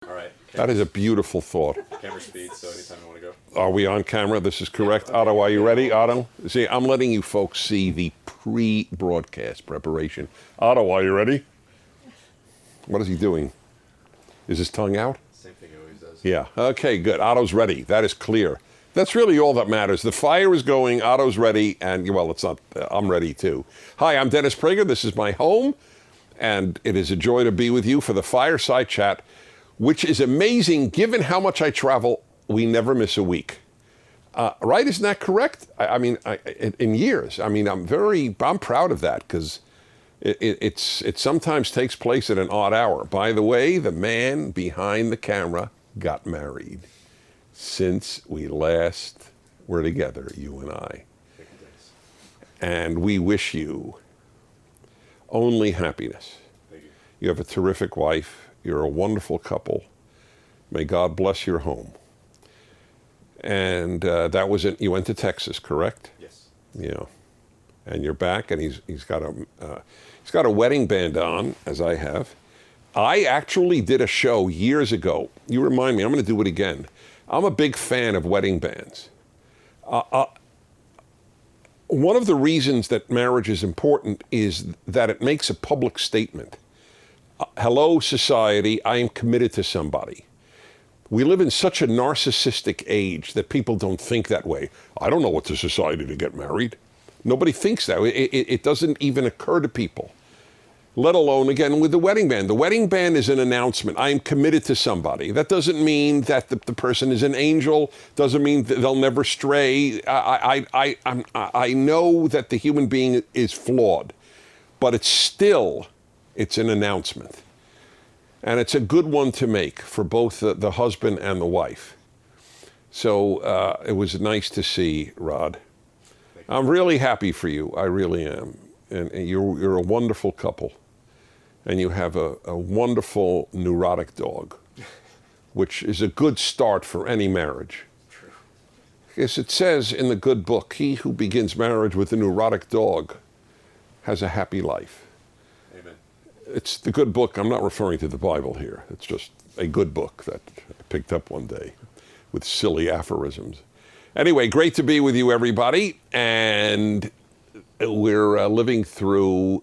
All right. That is a beautiful thought. Camera speed, so anytime you want to go. Are we on camera? This is correct. Otto, are you ready? Otto? See, I'm letting you folks see the pre-broadcast preparation. Otto, are you ready? What is he doing? Is his tongue out? Same thing he always does. Yeah. Okay, good. Otto's ready. That is clear. That's really all that matters. The fire is going. Otto's ready. And, well, it's not. I'm ready, too. Hi, I'm Dennis Prager. This is my home. And it is a joy to be with you for the Fireside Chat, which is amazing given how much I travel. We never miss a week. Right? Isn't that correct? I mean, in years. I mean, I'm proud of that because it sometimes takes place at an odd hour. By the way, the man behind the camera got married since we last were together, you and I. And we wish you only happiness. Thank you. You have a terrific wife. You're a wonderful couple. May God bless your home. And that was it. You went to Texas, correct? Yes. Yeah. And you're back, and he's got a wedding band on, as I have. I actually did a show years ago. You remind me. I'm going to do it again. I'm a big fan of wedding bands. One of the reasons that marriage is important is that it makes a public statement. Hello, society, I am committed to somebody. We live in such a narcissistic age that people don't think that way. I don't know what to society to get married. Nobody thinks that. It doesn't even occur to people, let alone, again, with the wedding band. The wedding band is an announcement. I am committed to somebody. That doesn't mean that the person is an angel, doesn't mean that they'll never stray. I know that the human being is flawed, but it's an announcement. And it's a good one to make for both the husband and the wife. So it was nice to see, Rod. I'm really happy for you. I really am. And you're a wonderful couple. And you have a wonderful neurotic dog, which is a good start for any marriage. True. Yes, it says in the good book, he who begins marriage with a neurotic dog has a happy life. Amen. It's the good book. I'm not referring to the Bible here. It's just a good book that I picked up one day with silly aphorisms. Anyway, great to be with you, everybody. And we're living through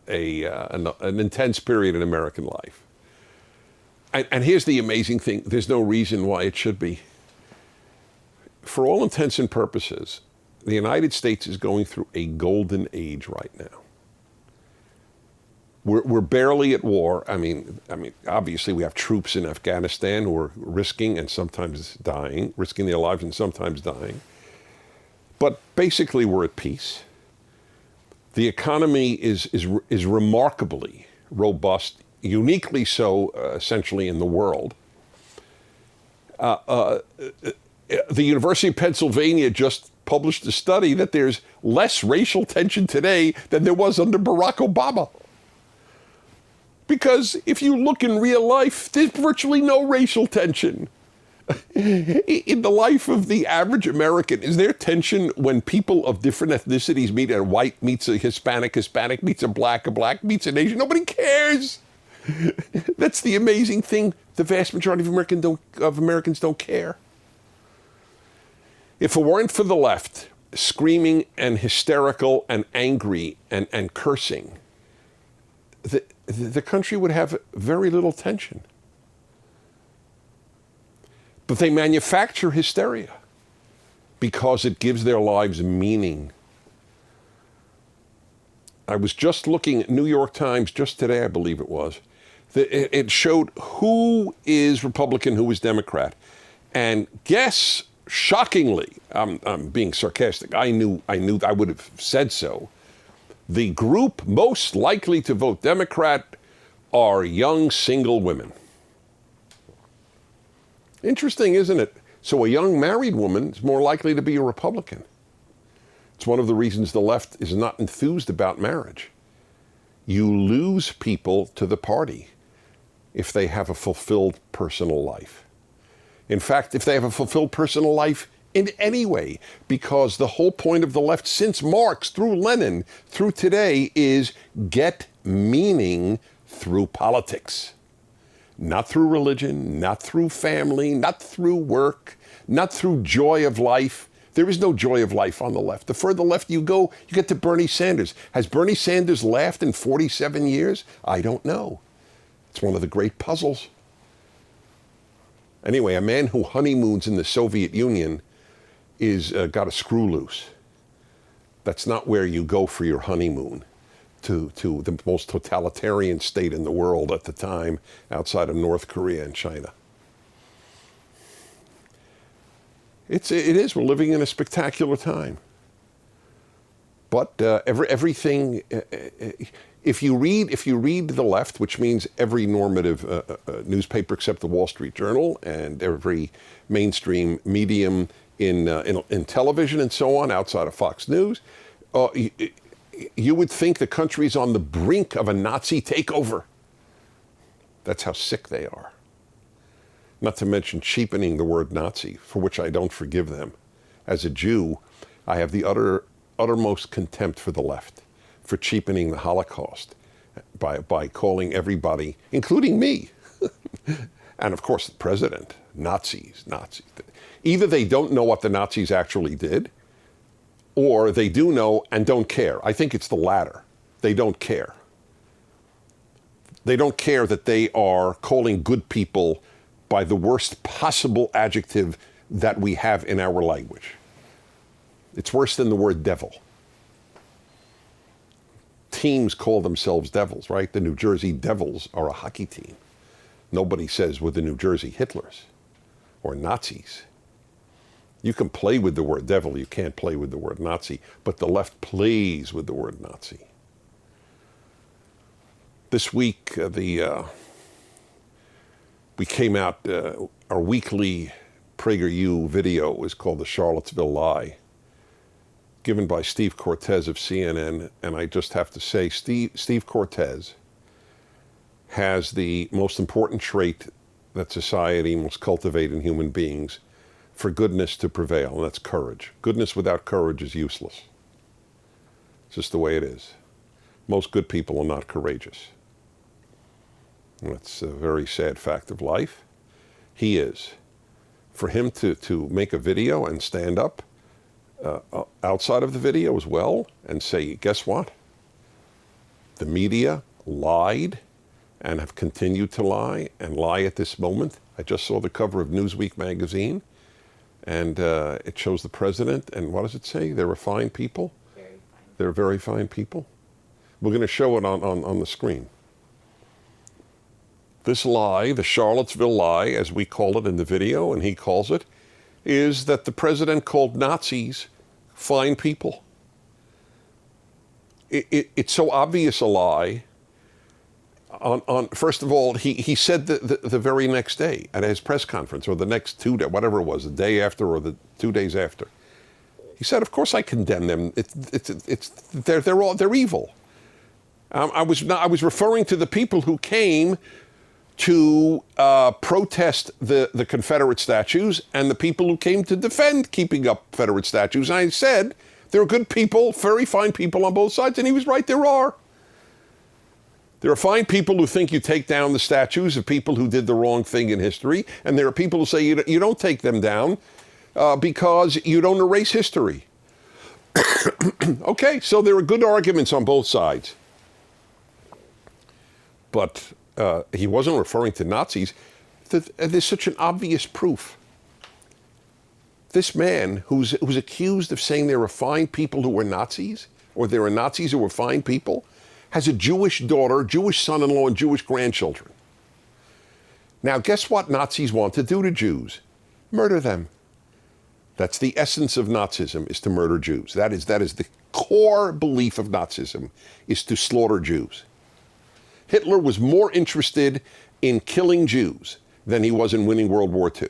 an intense period in American life. And here's the amazing thing. There's no reason why it should be. For all intents and purposes, the United States is going through a golden age right now. We're barely at war. I mean, obviously we have troops in Afghanistan who are risking and sometimes dying, risking their lives and sometimes dying. But basically we're at peace. The economy is remarkably robust, uniquely so, essentially in the world. The University of Pennsylvania just published a study that there's less racial tension today than there was under Barack Obama. Because if you look in real life, there's virtually no racial tension. In the life of the average American, is there tension when people of different ethnicities meet? A white meets a Hispanic meets a black meets an Asian? Nobody cares. That's the amazing thing. The vast majority of Americans don't care. If it weren't for the left screaming and hysterical and angry and cursing, the country would have very little tension. But they manufacture hysteria because it gives their lives meaning. I was just looking at New York Times just today, I believe it was. It showed who is Republican, who is Democrat. And guess, shockingly, I'm being sarcastic, I knew I would have said so. The group most likely to vote Democrat are young single women. Interesting, isn't it? So a young married woman is more likely to be a Republican. It's one of the reasons the left is not enthused about marriage. You lose people to the party if they have a fulfilled personal life. In fact, if they have a fulfilled personal life in any way, because the whole point of the left since Marx, through Lenin, through today, is get meaning through politics. Not through religion, not through family, not through work, not through joy of life. There is no joy of life on the left. The further left you go, you get to Bernie Sanders. Has Bernie Sanders laughed in 47 years? I don't know. It's one of the great puzzles. Anyway, a man who honeymoons in the Soviet Union is got a screw loose. That's not where you go for your honeymoon, to the most totalitarian state in the world at the time, outside of North Korea and China. It is. We're living in a spectacular time. But everything, if you read the left, which means every normative newspaper except the Wall Street Journal and every mainstream medium in television and so on, outside of Fox News, you would think the country's on the brink of a Nazi takeover. That's how sick they are. Not to mention cheapening the word Nazi, for which I don't forgive them. As a Jew, I have the uttermost contempt for the left, for cheapening the Holocaust by calling everybody, including me, and of course the president, Nazis. Either they don't know what the Nazis actually did, or they do know and don't care. I think it's the latter. They don't care. They don't care that they are calling good people by the worst possible adjective that we have in our language. It's worse than the word devil. Teams call themselves devils, right? The New Jersey Devils are a hockey team. Nobody says we're the New Jersey Hitlers or Nazis. You can play with the word devil, you can't play with the word Nazi, but the left plays with the word Nazi. This week, we came out, our weekly PragerU video is called the Charlottesville Lie, given by Steve Cortez of CNN. And I just have to say, Steve Cortez has the most important trait that society must cultivate in human beings for goodness to prevail, and that's courage. Goodness without courage is useless. It's just the way it is. Most good people are not courageous. That's a very sad fact of life. He is. For him to make a video and stand up outside of the video as well and say, guess what? The media lied and have continued to lie and lie at this moment. I just saw the cover of Newsweek magazine, and it shows the president, and what does it say? They're a fine people? Very fine. They're very fine people. We're going to show it on the screen. This lie, the Charlottesville Lie, as we call it in the video, and he calls it, is that the president called Nazis fine people. It's so obvious a lie. First of all, he said the very next day at his press conference, or the next 2 days, whatever it was, the day after or the 2 days after. He said, "Of course I condemn them. They're evil." I was referring to the people who came to protest the Confederate statues and the people who came to defend keeping up Confederate statues. And I said, there are good people, very fine people on both sides, and he was right, there are. There are fine people who think you take down the statues of people who did the wrong thing in history, and there are people who say you don't take them down because you don't erase history. Okay, so there are good arguments on both sides. But he wasn't referring to Nazis. There's such an obvious proof. This man who's accused of saying there are fine people who were Nazis, or there are Nazis who were fine people, has a Jewish daughter, Jewish son-in-law, and Jewish grandchildren. Now, guess what Nazis want to do to Jews? Murder them. That's the essence of Nazism, is to murder Jews. That is the core belief of Nazism, is to slaughter Jews. Hitler was more interested in killing Jews than he was in winning World War II.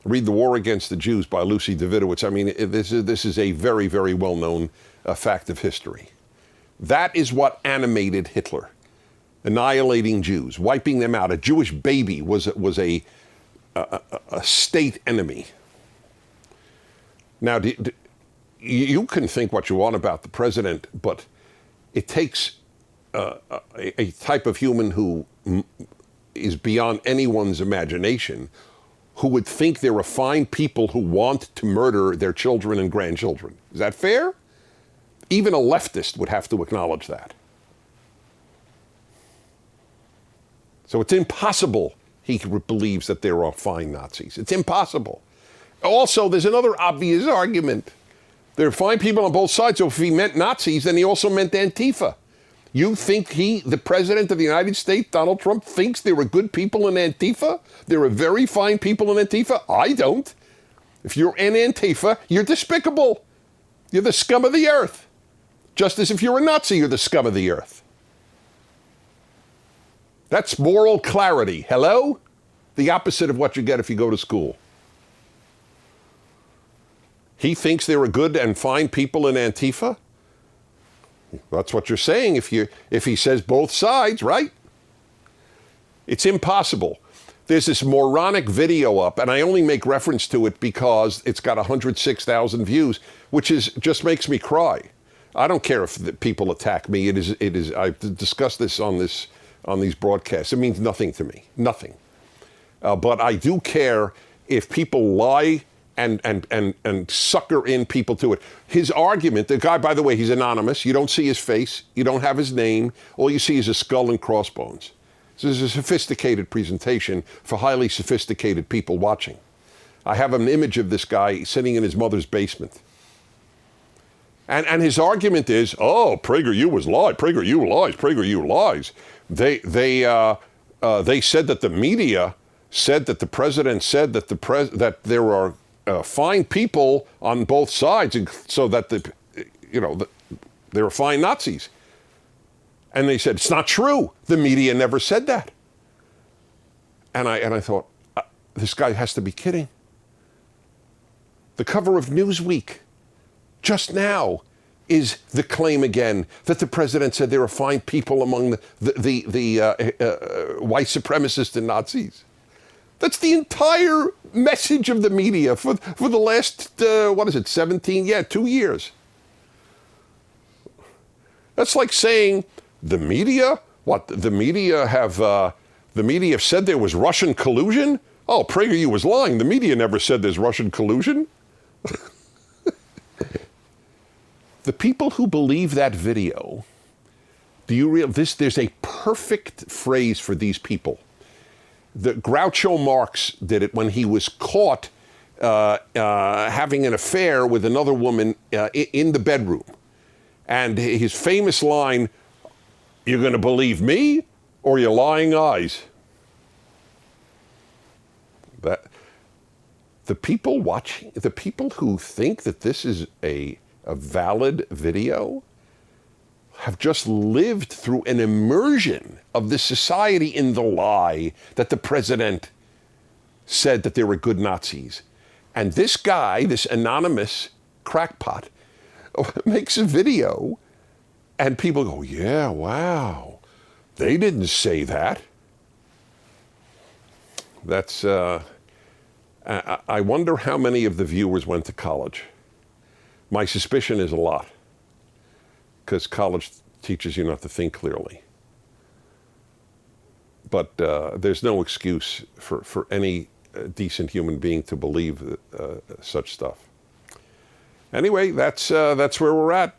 Read The War Against the Jews by Lucy Davidowitz. I mean, this is a very, very well-known fact of history. That is what animated Hitler, annihilating Jews, wiping them out. A Jewish baby was a state enemy. Now, you can think what you want about the president, but it takes a type of human who is beyond anyone's imagination, who would think there are fine people who want to murder their children and grandchildren. Is that fair? Even a leftist would have to acknowledge that. So it's impossible he believes that there are fine Nazis. It's impossible. Also, there's another obvious argument. There are fine people on both sides, so if he meant Nazis, then he also meant Antifa. You think the President of the United States, Donald Trump, thinks there are good people in Antifa? There are very fine people in Antifa? I don't. If you're in Antifa, you're despicable. You're the scum of the earth. Just as if you're a Nazi, you're the scum of the earth. That's moral clarity. Hello? The opposite of what you get if you go to school. He thinks there are good and fine people in Antifa? That's what you're saying if he says both sides, right? It's impossible. There's this moronic video up, and I only make reference to it because it's got 106,000 views, which just makes me cry. I don't care if the people attack me. It is. I've discussed this on these broadcasts. It means nothing to me. Nothing. But I do care if people lie and sucker in people to it. His argument, the guy, by the way, he's anonymous. You don't see his face. You don't have his name. All you see is a skull and crossbones. This is a sophisticated presentation for highly sophisticated people watching. I have an image of this guy sitting in his mother's basement. And his argument is, oh, PragerU was lied. PragerU lies. PragerU lies. They said that the media said that the president said that that there are fine people on both sides, and so that there are fine Nazis. And they said it's not true. The media never said that. And I thought, this guy has to be kidding. The cover of Newsweek just now is the claim again that the president said there are fine people among the white supremacists and Nazis. That's the entire message of the media for the last, 2 years. That's like saying the media, the media have said there was Russian collusion? Oh, PragerU was lying. The media never said there's Russian collusion. The people who believe that video, do you realize there's a perfect phrase for these people. The Groucho Marx did it when he was caught having an affair with another woman in the bedroom. And his famous line, "You're going to believe me or your lying eyes?" That the people watching, the people who think that this is a valid video have just lived through an immersion of the society in the lie that the president said that there were good Nazis. And this guy, this anonymous crackpot, makes a video and people go, yeah, wow, they didn't say that. That's, I wonder how many of the viewers went to college. My suspicion is a lot, because college teaches you not to think clearly. But there's no excuse for any decent human being to believe such stuff. Anyway, that's where we're at.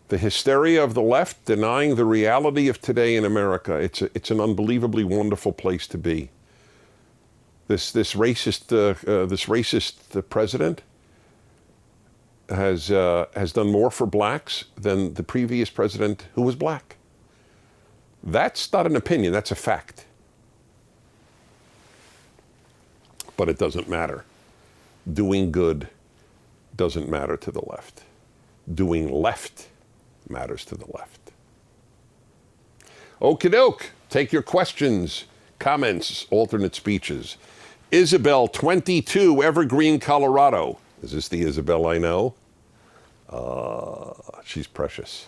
The hysteria of the left denying the reality of today in America. It's an unbelievably wonderful place to be. This racist president has done more for blacks than the previous president who was black. That's not an opinion, that's a fact. But it doesn't matter. Doing good doesn't matter to the left. Doing left matters to the left. Okie doke. Take your questions, comments, alternate speeches. Isabel, 22, Evergreen, Colorado. Is this the Isabel I know? She's precious.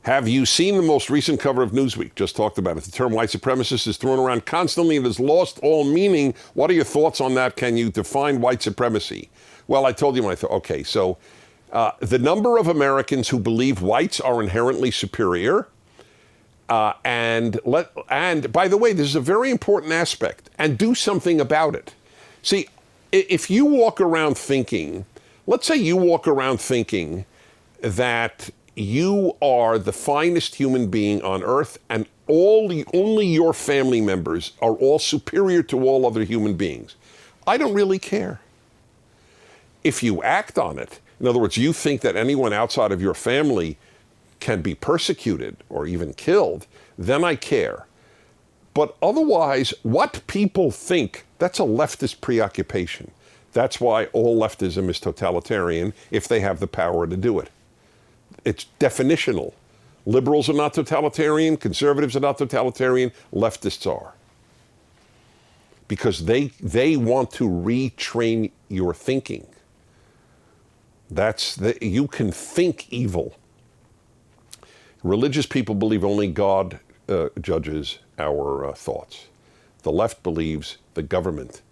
Have you seen the most recent cover of Newsweek? Just talked about it. The term white supremacist is thrown around constantly and has lost all meaning. What are your thoughts on that? Can you define white supremacy? Well, I told you my thought. Okay, so the number of Americans who believe whites are inherently superior And by the way, this is a very important aspect, and do something about it. See, if you walk around thinking, let's say you walk around thinking that you are the finest human being on earth and only your family members are all superior to all other human beings. I don't really care. If you act on it, in other words, you think that anyone outside of your family can be persecuted or even killed, then I care. But otherwise, what people think, that's a leftist preoccupation. That's why all leftism is totalitarian if they have the power to do it. It's definitional. Liberals are not totalitarian, conservatives are not totalitarian, leftists are. Because they want to retrain your thinking. You can think evil. Religious people believe only God judges our thoughts. The left believes the government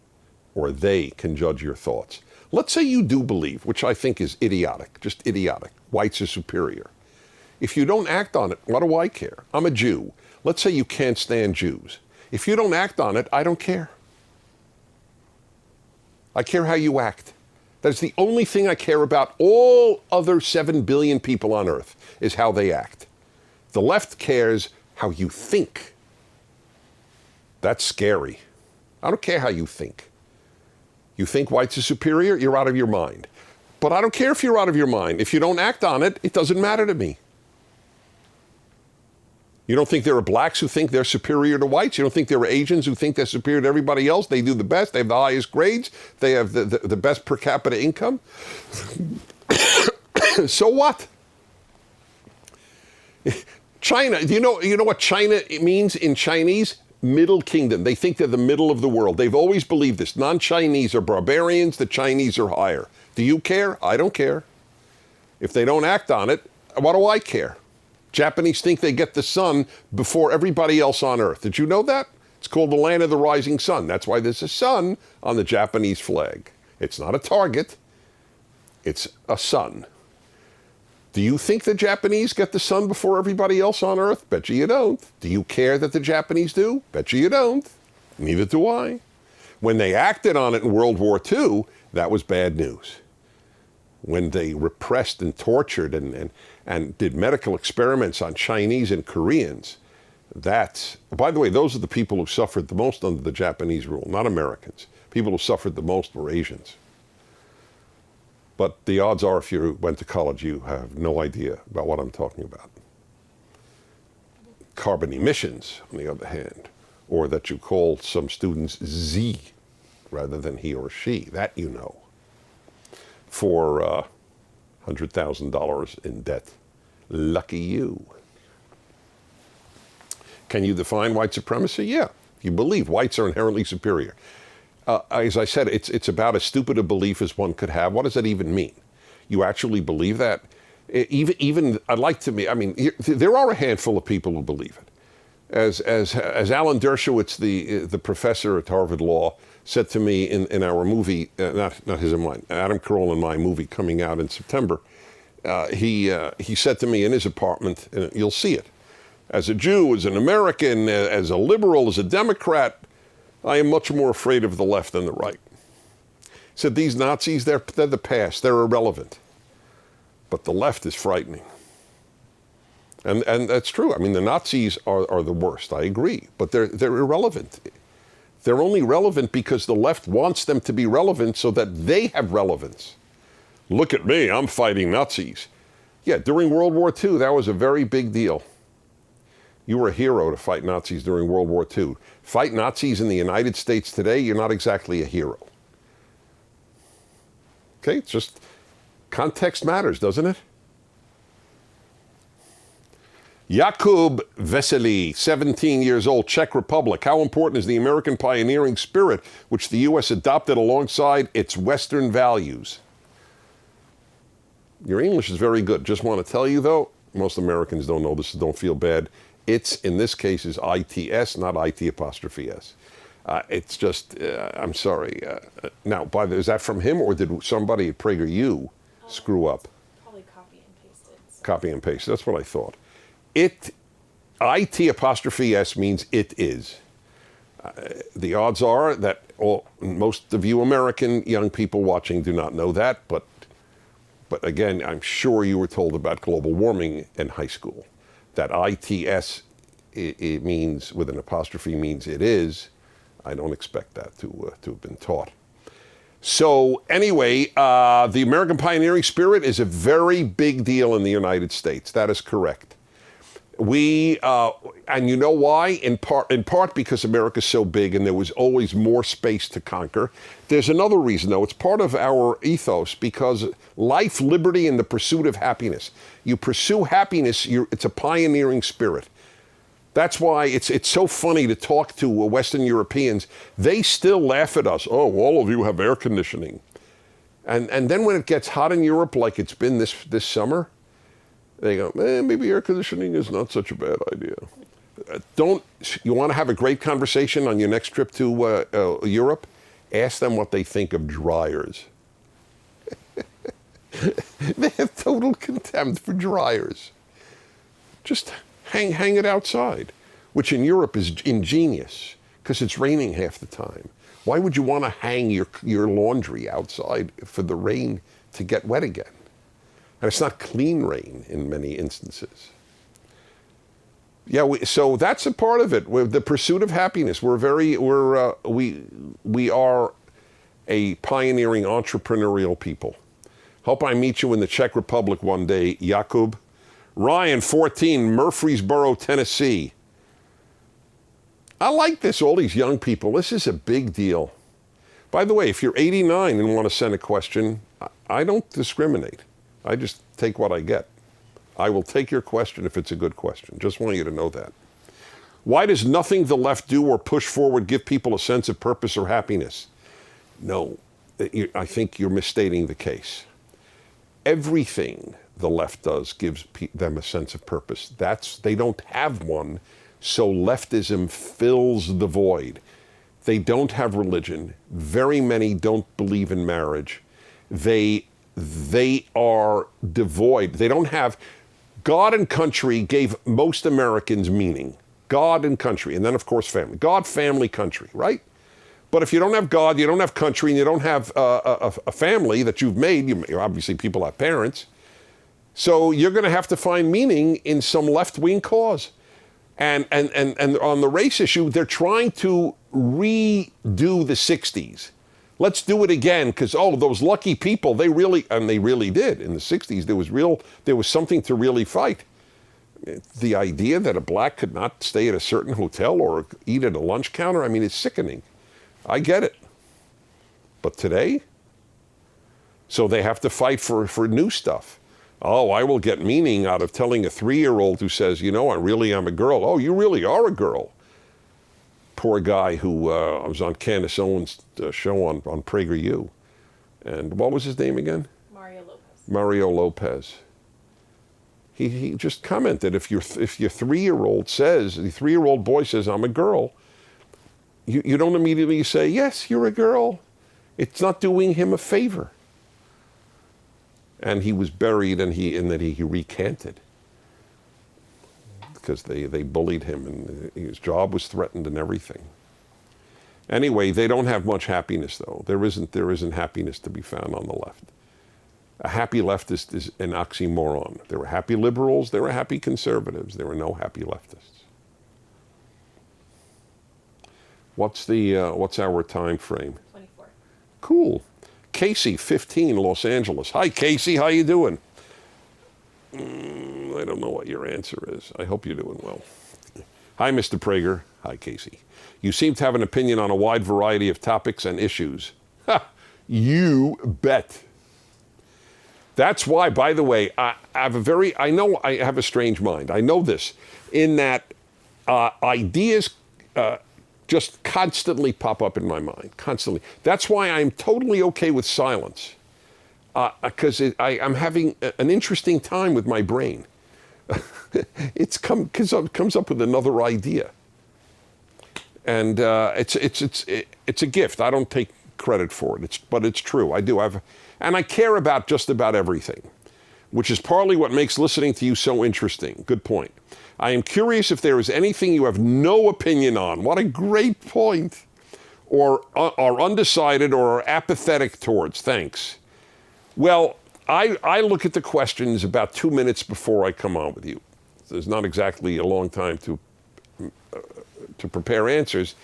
or they can judge your thoughts. Let's say you do believe, which I think is idiotic, just idiotic. Whites are superior. If you don't act on it, what do I care? I'm a Jew. Let's say you can't stand Jews. If you don't act on it, I don't care. I care how you act. That's the only thing I care about. All other 7 billion people on earth is how they act. The left cares how you think. That's scary. I don't care how you think. You think whites are superior, you're out of your mind. But I don't care if you're out of your mind. If you don't act on it, it doesn't matter to me. You don't think there are blacks who think they're superior to whites? You don't think there are Asians who think they're superior to everybody else? They do the best. They have the highest grades. They have the best per capita income. So what? China, do you know what China means in Chinese? Middle kingdom. They think they're the middle of the world. They've always believed this. Non-Chinese are barbarians. The Chinese are higher. Do you care? I don't care. If they don't act on it, what do I care? Japanese think they get the sun before everybody else on earth. Did you know that? It's called the land of the rising sun. That's why there's a sun on the Japanese flag. It's not a target. It's a sun. Do you think the Japanese get the sun before everybody else on earth? Bet you don't. Do you care that the Japanese do? Bet you don't. Neither do I. When they acted on it in World War II, that was bad news. When they repressed and tortured and did medical experiments on Chinese and Koreans, by the way, those are the people who suffered the most under the Japanese rule, not Americans. People who suffered the most were Asians. But the odds are if you went to college, you have no idea about what I'm talking about. Carbon emissions, on the other hand, or that you call some students Z rather than he or she, that you know, for $100,000 in debt. Lucky you. Can you define white supremacy? Yeah. You believe whites are inherently superior. As I said, it's about as stupid a belief as one could have. What does that even mean? You actually believe that? Even I'd like to be, I mean, there are a handful of people who believe it. As Alan Dershowitz, the professor at Harvard Law, said to me in our movie, not his and mine, Adam Carolla and my movie coming out in September, he said to me in his apartment, and you'll see it, as a Jew, as an American, as a liberal, as a Democrat, I am much more afraid of the left than the right. He said, these Nazis, they're the past, they're irrelevant. But the left is frightening. And that's true. I mean, the Nazis are the worst, I agree, but they're irrelevant. They're only relevant because the left wants them to be relevant so that they have relevance. Look at me, I'm fighting Nazis. Yeah, during World War II, that was a very big deal. You were a hero to fight Nazis during World War II. Fight Nazis in the United States today, you're not exactly a hero. Okay, it's just context matters, doesn't it? Jakub Vesely, 17 years old, Czech Republic. How important is the American pioneering spirit which the U.S. adopted alongside its Western values? Your English is very good. Just want to tell you, though, most Americans don't know this, so don't feel bad. It's, in this case, is ITS, not IT apostrophe S. It's just, I'm sorry. Now, by the way, is that from him, or did somebody at PragerU screw up? Probably copy and pasted. Copy and paste. That's what I thought. IT apostrophe S means it is. The odds are that most of you American young people watching do not know that, but again, I'm sure you were told about global warming in high school. That ITS, it means, with an apostrophe, means it is. I don't expect that to have been taught. So anyway, the American pioneering spirit is a very big deal in the United States. That is correct. We, and you know why? In part because America's so big and there was always more space to conquer. There's another reason, though. It's part of our ethos because life, liberty, and the pursuit of happiness. You pursue happiness, it's a pioneering spirit. That's why it's so funny to talk to Western Europeans. They still laugh at us. Oh, all of you have air conditioning. And then when it gets hot in Europe like it's been this summer, they go, man, maybe air conditioning is not such a bad idea. You want to have a great conversation on your next trip to Europe? Ask them what they think of dryers. They have total contempt for dryers. Just hang it outside, which in Europe is ingenious because it's raining half the time. Why would you want to hang your laundry outside for the rain to get wet again? And it's not clean rain in many instances. Yeah, so that's a part of it. The pursuit of happiness. We are a pioneering entrepreneurial people. Hope I meet you in the Czech Republic one day, Jakub. Ryan, 14, Murfreesboro, Tennessee. I like this, all these young people. This is a big deal. By the way, if you're 89 and want to send a question, I don't discriminate. I just take what I get. I will take your question if it's a good question. Just want you to know that. Why does nothing the left do or push forward give people a sense of purpose or happiness? No, I think you're misstating the case. Everything the left does gives them a sense of purpose. They don't have one, so leftism fills the void. They don't have religion. Very many don't believe in marriage. They are devoid. They don't have... God and country gave most Americans meaning. God and country, and then of course family. God, family, country, right? But if you don't have God, you don't have country, and you don't have a family that you've made, obviously people have parents, so you're going to have to find meaning in some left-wing cause. And on the race issue, they're trying to redo the 60s. Let's do it again, because, those lucky people, they really did. In the 60s, there was something to really fight. The idea that a black could not stay at a certain hotel or eat at a lunch counter, it's sickening. I get it. But today? So they have to fight for new stuff. I will get meaning out of telling a 3-year-old who says, I really am a girl. Oh, you really are a girl. Poor guy who was on Candace Owens' show on PragerU. And what was his name again? Mario Lopez. He just commented, if your 3-year-old says, the 3-year-old boy says, I'm a girl, you don't immediately say, yes, you're a girl. It's not doing him a favor. And he was buried and then he recanted. Because they bullied him and his job was threatened and everything. Anyway, they don't have much happiness, though. There isn't happiness to be found on the left. A happy leftist is an oxymoron. There were happy liberals, there were happy conservatives, there were no happy leftists. What's our time frame? 24. Cool. Casey, 15, Los Angeles. Hi, Casey, how you doing? I don't know what your answer is. I hope you're doing well. Hi, Mr. Prager. Hi, Casey. You seem to have an opinion on a wide variety of topics and issues. Ha! You bet. That's why, by the way, I have a strange mind. I know this, in that ideas just constantly pop up in my mind, constantly. That's why I'm totally okay with silence. Because I'm having an interesting time with my brain. It comes up with another idea, and it's a gift. I don't take credit for it. But it's true. I do. And I care about just about everything, which is partly what makes listening to you so interesting. Good point. I am curious if there is anything you have no opinion on. What a great point. Or are undecided or are apathetic towards. Thanks. Well, I look at the questions about 2 minutes before I come on with you. There's not exactly a long time to prepare answers.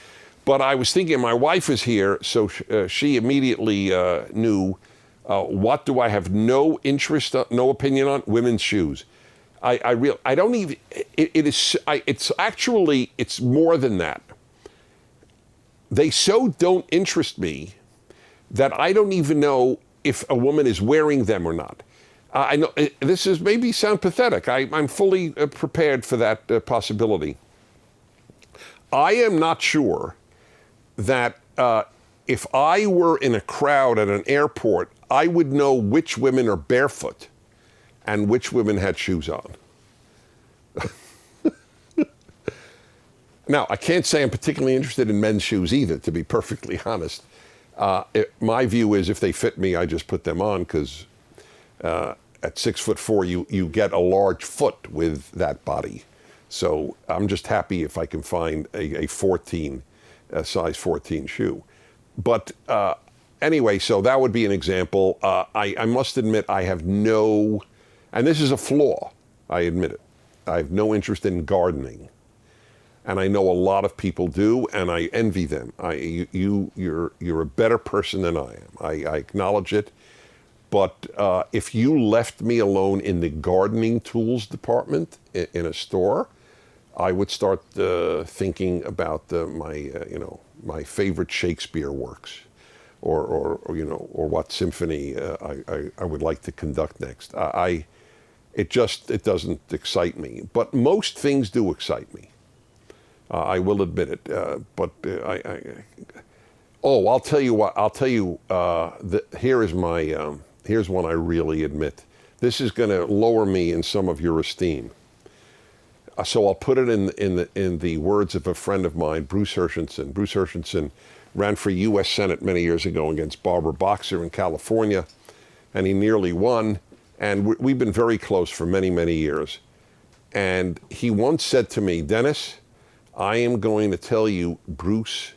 But I was thinking, my wife is here, so she immediately knew, what do I have no interest, no opinion on? Women's shoes. I don't even, it's more than that. They so don't interest me that I don't even know if a woman is wearing them or not. I know this is maybe sound pathetic. I'm fully prepared for that possibility. I am not sure that if I were in a crowd at an airport, I would know which women are barefoot and which women had shoes on. Now, I can't say I'm particularly interested in men's shoes either, to be perfectly honest. My view is if they fit me, I just put them on because at 6'4", you get a large foot with that body. So I'm just happy if I can find a size 14 shoe. But anyway, so that would be an example. I must admit I have no, and this is a flaw, I admit it. I have no interest in gardening. And I know a lot of people do, and I envy them. You're a better person than I am. I acknowledge it. But if you left me alone in the gardening tools department in a store, I would start thinking about my favorite Shakespeare works, or what symphony I would like to conduct next. It doesn't excite me. But most things do excite me. I will admit it, but I'll tell you what. I'll tell you. Here's one I really admit. This is going to lower me in some of your esteem. So I'll put it in the words of a friend of mine, Bruce Hershenson. Bruce Hershenson ran for U.S. Senate many years ago against Barbara Boxer in California, and he nearly won. And we've been very close for many, many years. And he once said to me, Dennis, I am going to tell you Bruce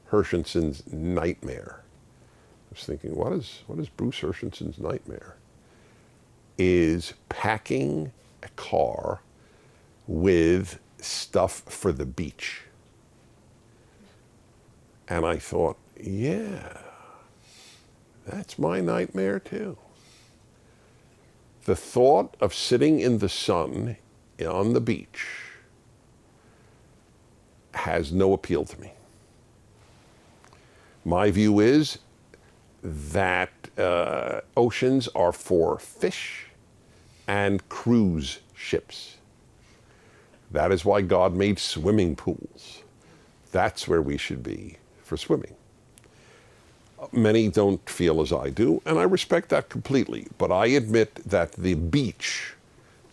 Hershenson's nightmare. I was thinking, what is Bruce Hershenson's nightmare? Is packing a car with stuff for the beach. And I thought, yeah, that's my nightmare too. The thought of sitting in the sun on the beach has no appeal to me. My view is that oceans are for fish and cruise ships. That is why God made swimming pools. That's where we should be for swimming. Many don't feel as I do, and I respect that completely. But I admit that the beach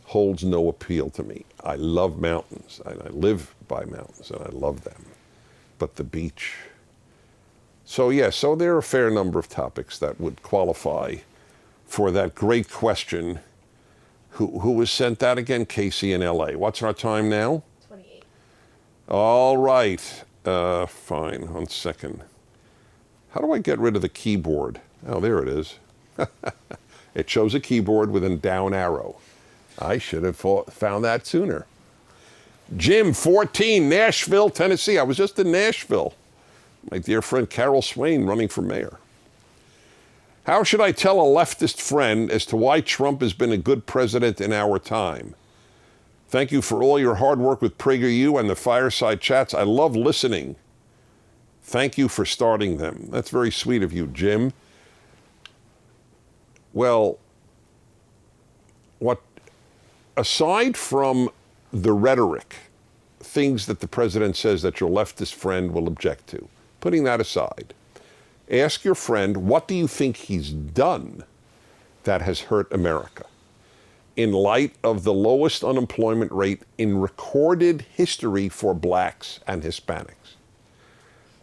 holds no appeal to me. I love mountains, and I live by mountains, and I love them. But the beach... So there are a fair number of topics that would qualify for that great question. Who was sent that again? Casey in L.A. What's our time now? 28. All right. Fine. 1 second. How do I get rid of the keyboard? Oh, there it is. It shows a keyboard with a down arrow. I should have found that sooner. Jim, 14, Nashville, Tennessee. I was just in Nashville. My dear friend Carol Swain running for mayor. How should I tell a leftist friend as to why Trump has been a good president in our time? Thank you for all your hard work with PragerU and the Fireside Chats. I love listening. Thank you for starting them. That's very sweet of you, Jim. Well, aside from the rhetoric, things that the president says that your leftist friend will object to, putting that aside, ask your friend, what do you think he's done that has hurt America? In light of the lowest unemployment rate in recorded history for blacks and Hispanics,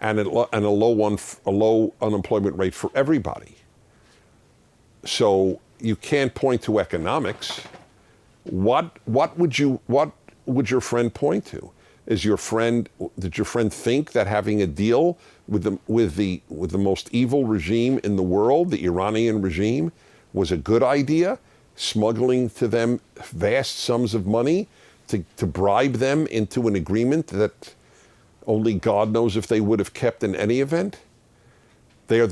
and a low unemployment rate for everybody. So you can't point to economics. What would your friend point to? Did your friend think that having a deal with the most evil regime in the world, the Iranian regime, was a good idea? Smuggling to them vast sums of money to bribe them into an agreement that only God knows if they would have kept in any event? They are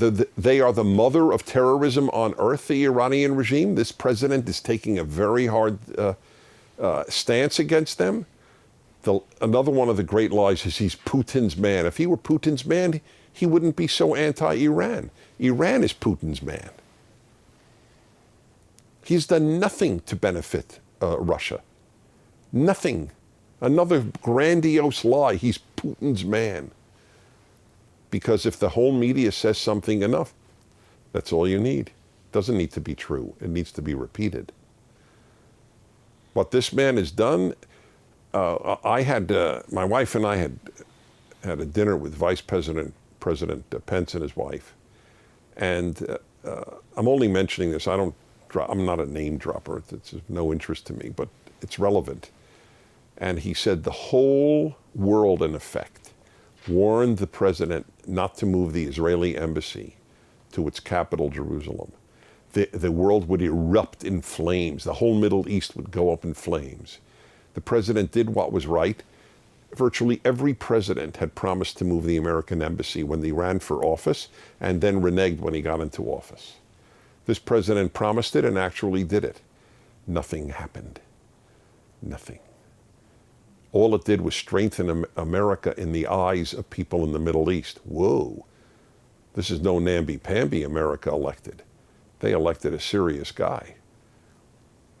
the mother of terrorism on earth, the Iranian regime. This president is taking a very hard stance against them. Another one of the great lies is he's Putin's man. If he were Putin's man, he wouldn't be so anti-Iran. Iran is Putin's man. He's done nothing to benefit Russia. Nothing. Another grandiose lie. He's Putin's man. Because if the whole media says something enough, that's all you need. It doesn't need to be true. It needs to be repeated. What this man has done, my wife and I had a dinner with Vice President Pence and his wife. And I'm only mentioning this. I'm not a name dropper. It's of no interest to me, but it's relevant. And he said the whole world, in effect, warned the president not to move the Israeli embassy to its capital, Jerusalem. The world would erupt in flames. The whole Middle East would go up in flames. The president did what was right. Virtually every president had promised to move the American embassy when they ran for office and then reneged when he got into office. This president promised it and actually did it. Nothing happened. Nothing. All it did was strengthen America in the eyes of people in the Middle East. Whoa, this is no namby-pamby America elected. They elected a serious guy.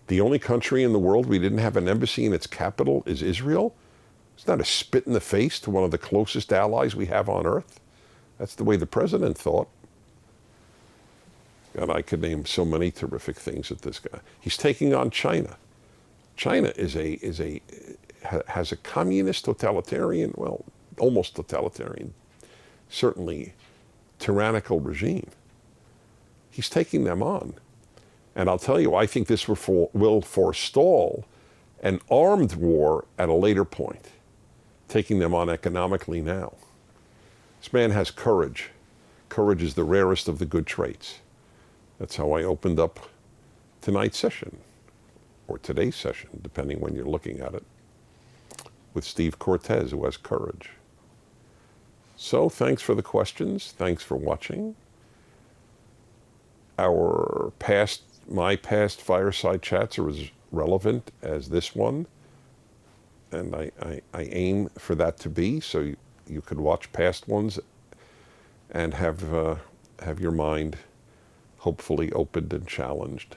The only country in the world we didn't have an embassy in its capital is Israel. It's not a spit in the face to one of the closest allies we have on earth. That's the way the president thought. God, I could name so many terrific things at this guy. He's taking on China. China has a communist, totalitarian, well, almost totalitarian, certainly tyrannical regime. He's taking them on. And I'll tell you, I think this will forestall an armed war at a later point, taking them on economically now. This man has courage. Courage is the rarest of the good traits. That's how I opened up tonight's session, or today's session, depending when you're looking at it, with Steve Cortez, who has courage. So thanks for the questions. Thanks for watching. My past Fireside Chats are as relevant as this one, and I aim for that to be, so you could watch past ones and have your mind hopefully opened and challenged.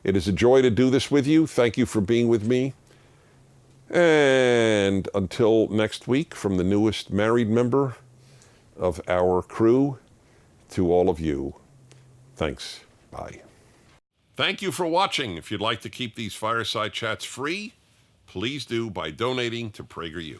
It is a joy to do this with you. Thank you for being with me. And until next week, from the newest married member of our crew to all of you, thanks. Bye. Thank you for watching. If you'd like to keep these Fireside Chats free, please do by donating to PragerU.